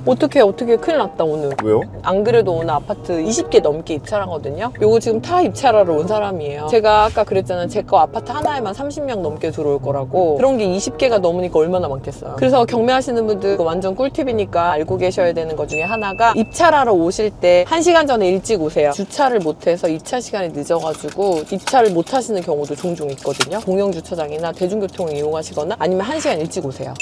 어떻게 큰일 났다 오늘. 왜요? 안 그래도 오늘 아파트 20개 넘게 입찰하거든요. 요거 지금 다 입찰하러 온 사람이에요. 제가 아까 그랬잖아요. 제 거 아파트 하나에만 30명 넘게 들어올 거라고. 그런 게 20개가 넘으니까 얼마나 많겠어요. 그래서 경매하시는 분들 이거 완전 꿀팁이니까 알고 계셔야 되는 것 중에 하나가 입찰하러 오실 때 1시간 전에 일찍 오세요. 주차를 못해서 입찰 시간이 늦어가지고 입찰을 못 하시는 경우도 종종 있거든요. 공영 주차장이나 대중교통을 이용하시거나 아니면 1시간 일찍 오세요.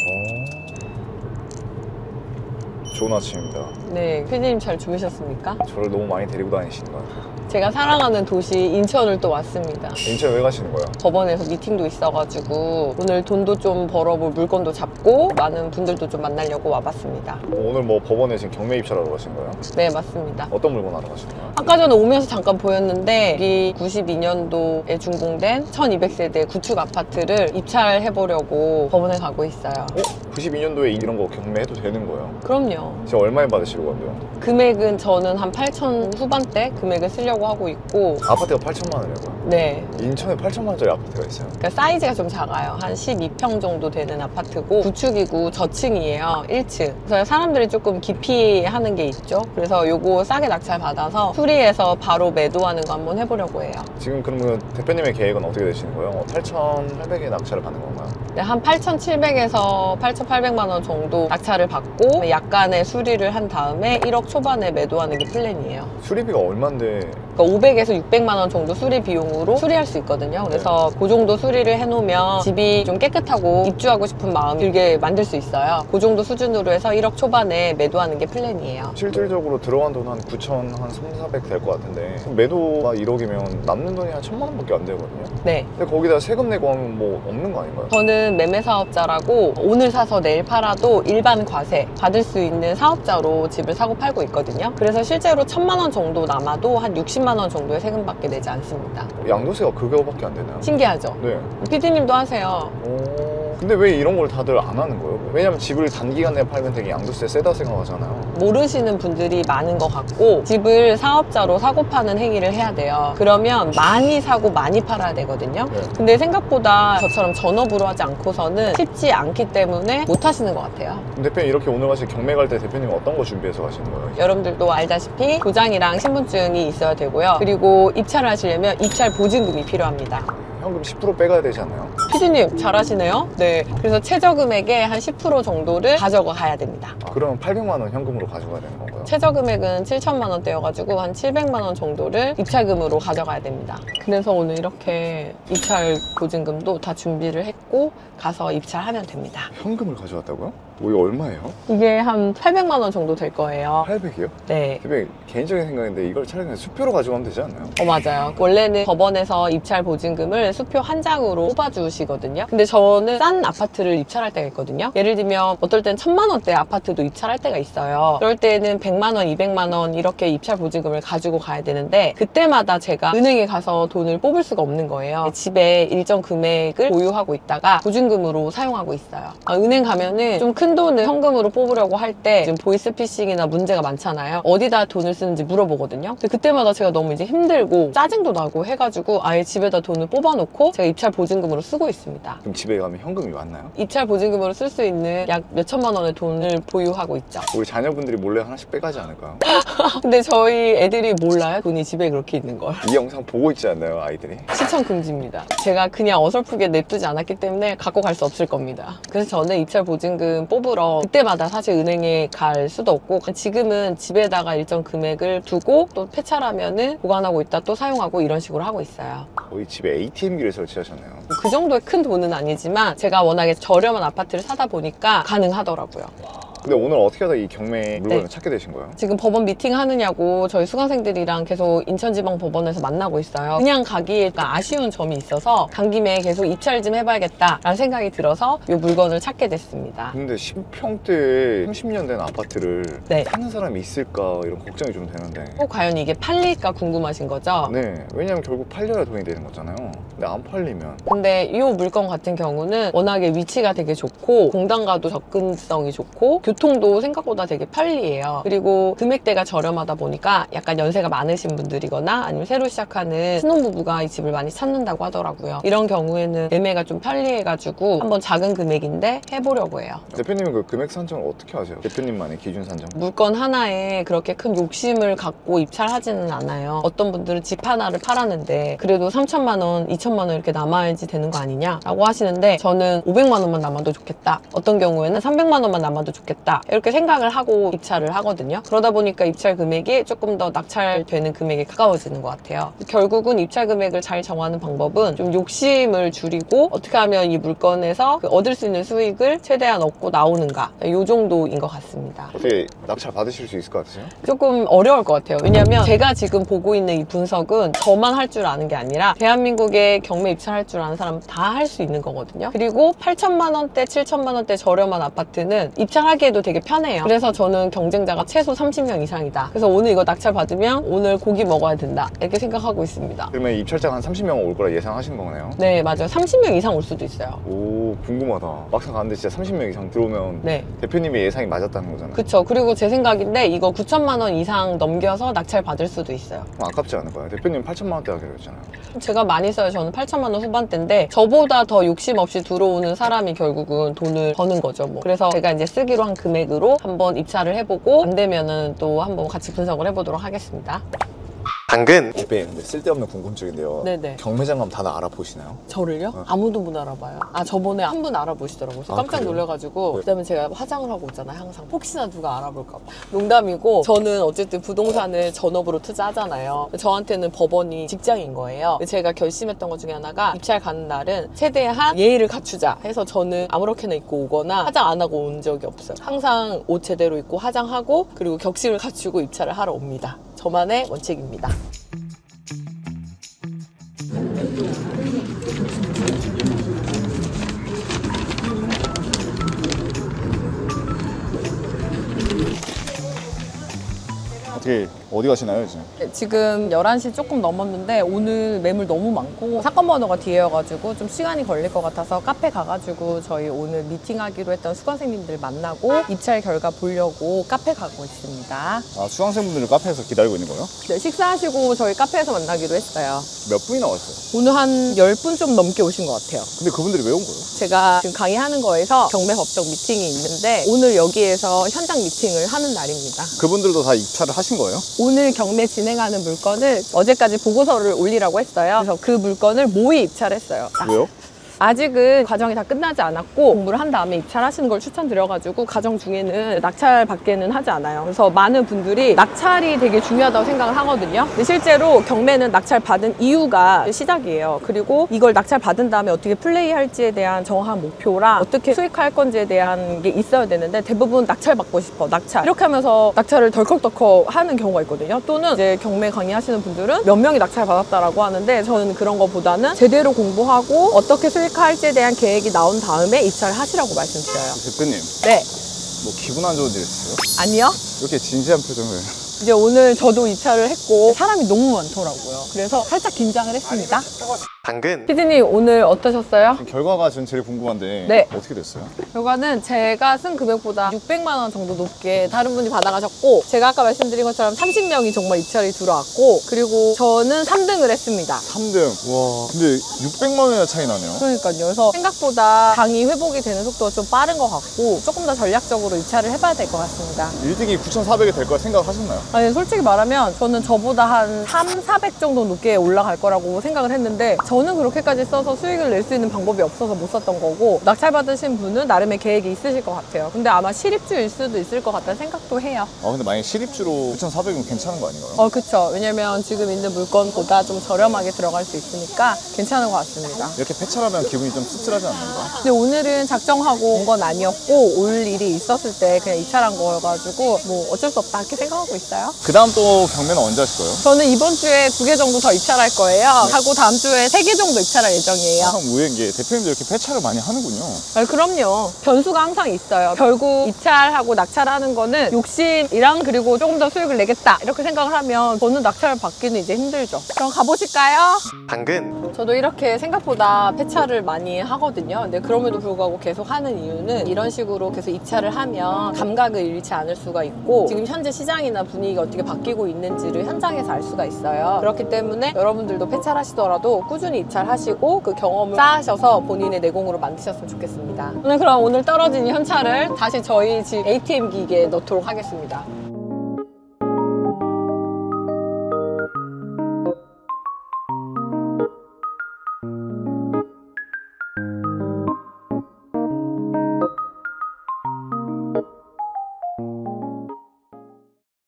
좋은 아침입니다. 네, 피디님 잘 주무셨습니까? 저를 너무 많이 데리고 다니시는 것 같아요. 제가 사랑하는 도시 인천을 또 왔습니다. 인천 왜 가시는 거예요? 법원에서 미팅도 있어가지고 오늘 돈도 좀 벌어볼 물건도 잡고 많은 분들도 좀 만나려고 와봤습니다. 오늘 뭐 법원에 지금 경매 입찰하러 가신 거예요? 네, 맞습니다. 어떤 물건 하러 가시는 거예요? 아까 전에 오면서 잠깐 보였는데 여기 92년도에 준공된 1200세대 구축 아파트를 입찰해보려고 법원에 가고 있어요. 92년도에 이런 거 경매해도 되는 거예요? 그럼요. 지금 얼마에 받으시려고 하는데요? 금액은 저는 한 8천 후반대 금액을 쓰려고 하고 있고. 아파트가 8천만 원이라고요? 네. 인천에 8천만 원짜리 아파트가 있어요? 그러니까 사이즈가 좀 작아요. 한 12평 정도 되는 아파트고 구축이고 저층이에요. 1층. 그래서 사람들이 조금 기피하는 게 있죠. 그래서 요거 싸게 낙찰 받아서 수리해서 바로 매도하는 거 한번 해보려고 해요. 지금 그러면 대표님의 계획은 어떻게 되시는 거예요? 8,800에 낙찰을 받는 건가요? 네, 한 8,700에서 8,800만 원 정도 낙찰을 받고 약간의 수리를 한 다음에 1억 초반에 매도하는 게 플랜이에요. 수리비가 얼만데? 그러니까 500에서 600만 원 정도 수리 비용으로 수리할 수 있거든요. 그래서 그 정도 수리를 해놓으면 집이 좀 깨끗하고 입주하고 싶은 마음 들게 만들 수 있어요. 그 정도 수준으로 해서 1억 초반에 매도하는 게 플랜이에요. 실질적으로 들어간 돈 한 9천, 한 3,400 될 것 같은데 매도가 1억이면 남는 돈이 한 1,000만 원밖에 안 되거든요. 네. 근데 거기다 세금 내고 하면 뭐 없는 거 아닌가요? 저는 매매 사업자라고 오늘 사서 내일 팔아도 일반 과세 받을 수 있는 사업자로 집을 사고 팔고 있거든요. 그래서 실제로 1,000만 원 정도 남아도 한 60만 원 정도의 세금밖에 내지 않습니다. 양도세가 그거밖에 안 되나요? 신기하죠? 네. 피디님도 하세요. 근데 왜 이런 걸 다들 안 하는 거예요? 왜냐면 집을 단기간 내에 팔면 되게 양도세 세다 생각하잖아요. 모르시는 분들이 많은 것 같고 집을 사업자로 사고 파는 행위를 해야 돼요. 그러면 많이 사고 많이 팔아야 되거든요. 네. 근데 생각보다 저처럼 전업으로 하지 않고서는 쉽지 않기 때문에 못 하시는 것 같아요. 대표님 이렇게 오늘 가실 경매 갈 때 대표님 어떤 거 준비해서 가시는 거예요? 여러분들도 알다시피 도장이랑 신분증이 있어야 되고요. 그리고 입찰을 하시려면 입찰 보증금이 필요합니다. 현금 10% 빼가야 되지 않나요? 피디님 잘하시네요. 네, 그래서 최저 금액의 한 10% 정도를 가져가야 됩니다. 그러면 800만 원 현금으로 가져가야 되는 건가요? 최저 금액은 7천만 원대여가지고 한 700만 원 정도를 입찰금으로 가져가야 됩니다. 그래서 오늘 이렇게 입찰 보증금도 다 준비를 했고 가서 입찰하면 됩니다. 현금을 가져왔다고요? 이게 얼마예요? 이게 한 800만 원 정도 될 거예요. 800이요? 네. 대표님 개인적인 생각인데 이걸 차라리 그냥 수표로 가져가면 되지 않나요? 맞아요. 원래는 법원에서 입찰 보증금을 수표 한 장으로 뽑아주시거든요. 근데 저는 싼 아파트를 입찰할 때가 있거든요. 예를 들면 어떨 땐 1,000만 원대 아파트도 입찰할 때가 있어요. 그럴 때는 100만 원, 200만 원 이렇게 입찰 보증금을 가지고 가야 되는데 그때마다 제가 은행에 가서 돈을 뽑을 수가 없는 거예요. 집에 일정 금액을 보유하고 있다가 보증금으로 사용하고 있어요. 은행 가면은 좀 큰 돈을 현금으로 뽑으려고 할 때 지금 보이스피싱이나 문제가 많잖아요. 어디다 돈을 쓰는지 물어보거든요. 근데 그때마다 제가 너무 이제 힘들고 짜증도 나고 해가지고 아예 집에다 돈을 뽑아놓고 제가 입찰 보증금으로 쓰고 있습니다. 그럼 집에 가면 현금이 많나요? 입찰 보증금으로 쓸 수 있는 약 몇천만 원의 돈을 보유하고 있죠. 우리 자녀분들이 몰래 하나씩 빼가지 않을까요? 근데 저희 애들이 몰라요. 돈이 집에 그렇게 있는 걸. 이 영상 보고 있지 않나요, 아이들이? 시청 금지입니다. 제가 그냥 어설프게 냅두지 않았기 때문에 갖고 갈 수 없을 겁니다. 그래서 저는 입찰 보증금 뽑으러 그때마다 사실 은행에 갈 수도 없고 지금은 집에다가 일정 금액을 두고 또 폐차하면은 보관하고 있다 또 사용하고 이런 식으로 하고 있어요. 거의 집에 ATM기를 설치하셨네요. 그 정도의 큰 돈은 아니지만 제가 워낙에 저렴한 아파트를 사다 보니까 가능하더라고요. 근데 오늘 어떻게 하다 이 경매 물건을 네. 찾게 되신 거예요? 지금 법원 미팅 하느냐고 저희 수강생들이랑 계속 인천지방법원에서 만나고 있어요. 그냥 가기에 아쉬운 점이 있어서 간 김에 계속 입찰 좀 해봐야겠다라는 생각이 들어서 이 물건을 찾게 됐습니다. 근데 10평대에 30년 된 아파트를 네. 사는 사람이 있을까 이런 걱정이 좀 되는데. 과연 이게 팔릴까 궁금하신 거죠? 네, 왜냐면 결국 팔려야 돈이 되는 거잖아요. 근데 안 팔리면. 근데 이 물건 같은 경우는 워낙에 위치가 되게 좋고 공단과도 접근성이 좋고 교통도 생각보다 되게 편리해요. 그리고 금액대가 저렴하다 보니까 약간 연세가 많으신 분들이거나 아니면 새로 시작하는 신혼부부가 이 집을 많이 찾는다고 하더라고요. 이런 경우에는 매매가 좀 편리해가지고 한번 작은 금액인데 해보려고 해요. 대표님은 그 금액 산정을 어떻게 하세요? 대표님만의 기준 산정? 물건 하나에 그렇게 큰 욕심을 갖고 입찰하지는 않아요. 어떤 분들은 집 하나를 팔았는데 그래도 3천만 원, 2천만 원 이렇게 남아야지 되는 거 아니냐라고 하시는데 저는 500만 원만 남아도 좋겠다. 어떤 경우에는 300만 원만 남아도 좋겠다. 이렇게 생각을 하고 입찰을 하거든요. 그러다 보니까 입찰 금액이 조금 더 낙찰되는 금액에 가까워지는 것 같아요. 결국은 입찰 금액을 잘 정하는 방법은 좀 욕심을 줄이고 어떻게 하면 이 물건에서 얻을 수 있는 수익을 최대한 얻고 나오는가, 이 정도인 것 같습니다. 어떻게 낙찰 받으실 수 있을 것 같으세요? 조금 어려울 것 같아요. 왜냐면 제가 지금 보고 있는 이 분석은 저만 할 줄 아는 게 아니라 대한민국에 경매 입찰할 줄 아는 사람 다 할 수 있는 거거든요. 그리고 8천만 원대, 7천만 원대 저렴한 아파트는 입찰하기에도 되게 편해요. 그래서 저는 경쟁자가 최소 30명 이상이다. 그래서 오늘 이거 낙찰 받으면 오늘 고기 먹어야 된다. 이렇게 생각하고 있습니다. 그러면 입찰자가 한 30명 올 거라 예상하시는 거네요? 네, 맞아요. 30명 이상 올 수도 있어요. 오, 궁금하다. 막상 갔는데 진짜 30명 이상 들어오면 네. 대표님의 예상이 맞았다는 거잖아요. 그쵸. 그리고 제 생각인데 이거 9천만 원 이상 넘겨서 낙찰 받을 수도 있어요. 그럼 아깝지 않을 거예요? 대표님 8천만 원대 하기로 했잖아요. 제가 많이 써요. 저는 8천만 원 후반대인데 저보다 더 욕심 없이 들어오는 사람이 결국은 돈을 버는 거죠. 뭐. 그래서 제가 이제 쓰기로 한 금액으로 한번 입찰을 해보고 안 되면은 또 한번 같이 분석을 해보도록 하겠습니다. 당근! 대표님, 근데 쓸데없는 궁금증인데요. 네네. 경매장감 다들 알아보시나요? 저를요? 아무도 못 알아봐요. 아, 저번에 한 분 알아보시더라고요. 그래서 아, 깜짝 그래요? 놀라가지고 네. 그다음에 제가 화장을 하고 있잖아요. 항상 혹시나 누가 알아볼까 봐. 농담이고 저는 어쨌든 부동산을 전업으로 투자하잖아요. 저한테는 법원이 직장인 거예요. 제가 결심했던 것 중에 하나가 입찰 가는 날은 최대한 예의를 갖추자 해서 저는 아무렇게나 입고 오거나 화장 안 하고 온 적이 없어요. 항상 옷 제대로 입고 화장하고 그리고 격식을 갖추고 입찰을 하러 옵니다. 저만의 원칙입니다. 어떻게 어디 가시나요 지금? 지금 11시 조금 넘었는데 오늘 매물 너무 많고 사건 번호가 뒤에여가지고 좀 시간이 걸릴 것 같아서 카페 가가지고 저희 오늘 미팅하기로 했던 수강생님들 만나고 입찰 결과 보려고 카페 가고 있습니다. 아, 수강생분들을 카페에서 기다리고 있는 거예요? 네, 식사하시고 저희 카페에서 만나기로 했어요. 몇 분이나 왔어요? 오늘 한 10분 좀 넘게 오신 것 같아요. 근데 그분들이 왜 온 거예요? 제가 지금 강의하는 거에서 경매 법적 미팅이 있는데 오늘 여기에서 현장 미팅을 하는 날입니다. 그분들도 다 입찰을 하신 거예요? 오늘 경매 진행하는 물건을 어제까지 보고서를 올리라고 했어요. 그래서 그 물건을 모의 입찰했어요. 왜요? 아직은 과정이 다 끝나지 않았고 공부를 한 다음에 입찰하시는 걸 추천드려가지고 과정 중에는 낙찰 받게는 하지 않아요. 그래서 많은 분들이 낙찰이 되게 중요하다고 생각을 하거든요. 근데 실제로 경매는 낙찰 받은 이유가 시작이에요. 그리고 이걸 낙찰 받은 다음에 어떻게 플레이할지에 대한 정확한 목표랑 어떻게 수익할 건지에 대한 게 있어야 되는데 대부분 낙찰 받고 싶어, 낙찰 이렇게 하면서 낙찰을 덜컥덜컥 하는 경우가 있거든요. 또는 이제 경매 강의하시는 분들은 몇 명이 낙찰 받았다라고 하는데 저는 그런 거보다는 제대로 공부하고 어떻게 수익할지에 대한 계획이 나온 다음에 입찰을 하시라고 말씀드려요. 대표님, 네. 뭐 기분 안 좋은 일 있어요? 아니요. 이렇게 진지한 표정을. 이제 오늘 저도 입찰을 했고 사람이 너무 많더라고요. 그래서 살짝 긴장을 했습니다. 당근! 피디님 오늘 어떠셨어요? 결과가 전 제일 궁금한데 네. 어떻게 됐어요? 결과는 제가 쓴 금액보다 600만 원 정도 높게 다른 분이 받아가셨고 제가 아까 말씀드린 것처럼 30명이 정말 입찰이 들어왔고 그리고 저는 3등을 했습니다. 3등. 와, 근데 600만 원이나 차이 나네요. 그러니까요. 그래서 생각보다 강의 회복이 되는 속도가 좀 빠른 것 같고 조금 더 전략적으로 입찰을 해봐야 될 것 같습니다. 1등이 9,400이 될 거라 생각하셨나요? 아니 솔직히 말하면 저는 저보다 한 3, 400 정도 높게 올라갈 거라고 생각을 했는데 저는 그렇게까지 써서 수익을 낼 수 있는 방법이 없어서 못 썼던 거고 낙찰 받으신 분은 나름의 계획이 있으실 것 같아요. 근데 아마 실입주일 수도 있을 것 같다는 생각도 해요. 아, 근데 만약에 실입주로 9,400이면 괜찮은 거 아닌가요? 그쵸. 왜냐면 지금 있는 물건보다 좀 저렴하게 들어갈 수 있으니까 괜찮은 것 같습니다. 이렇게 폐찰하면 기분이 좀 씁쓸하지 않나요? 근데 오늘은 작정하고 온 건 아니었고 올 일이 있었을 때 그냥 입찰한 거여가지고 뭐 어쩔 수 없다 이렇게 생각하고 있어요. 있어요? 그 다음 또 경매는 언제 하실 거예요? 저는 이번 주에 2개 정도 더 입찰할 거예요. 하고 다음 주에 3개 정도 입찰할 예정이에요. 항상 우회인 게 대표님도 이렇게 폐차를 많이 하는군요. 그럼요. 변수가 항상 있어요. 결국 입찰하고 낙찰하는 거는 욕심이랑 그리고 조금 더 수익을 내겠다 이렇게 생각을 하면 저는 낙찰을 받기는 이제 힘들죠. 그럼 가보실까요? 당근. 저도 이렇게 생각보다 폐차를 많이 하거든요. 근데 그럼에도 불구하고 계속 하는 이유는 이런 식으로 계속 입찰을 하면 감각을 잃지 않을 수가 있고 지금 현재 시장이나 분위기가 어떻게 바뀌고 있는지를 현장에서 알 수가 있어요. 그렇기 때문에 여러분들도 폐차를 하시더라도 꾸준히 입찰하시고 그 경험을 쌓으셔서 본인의 내공으로 만드셨으면 좋겠습니다. 오늘 그럼 오늘 떨어진 이 현찰을 다시 저희 집 ATM 기기에 넣도록 하겠습니다.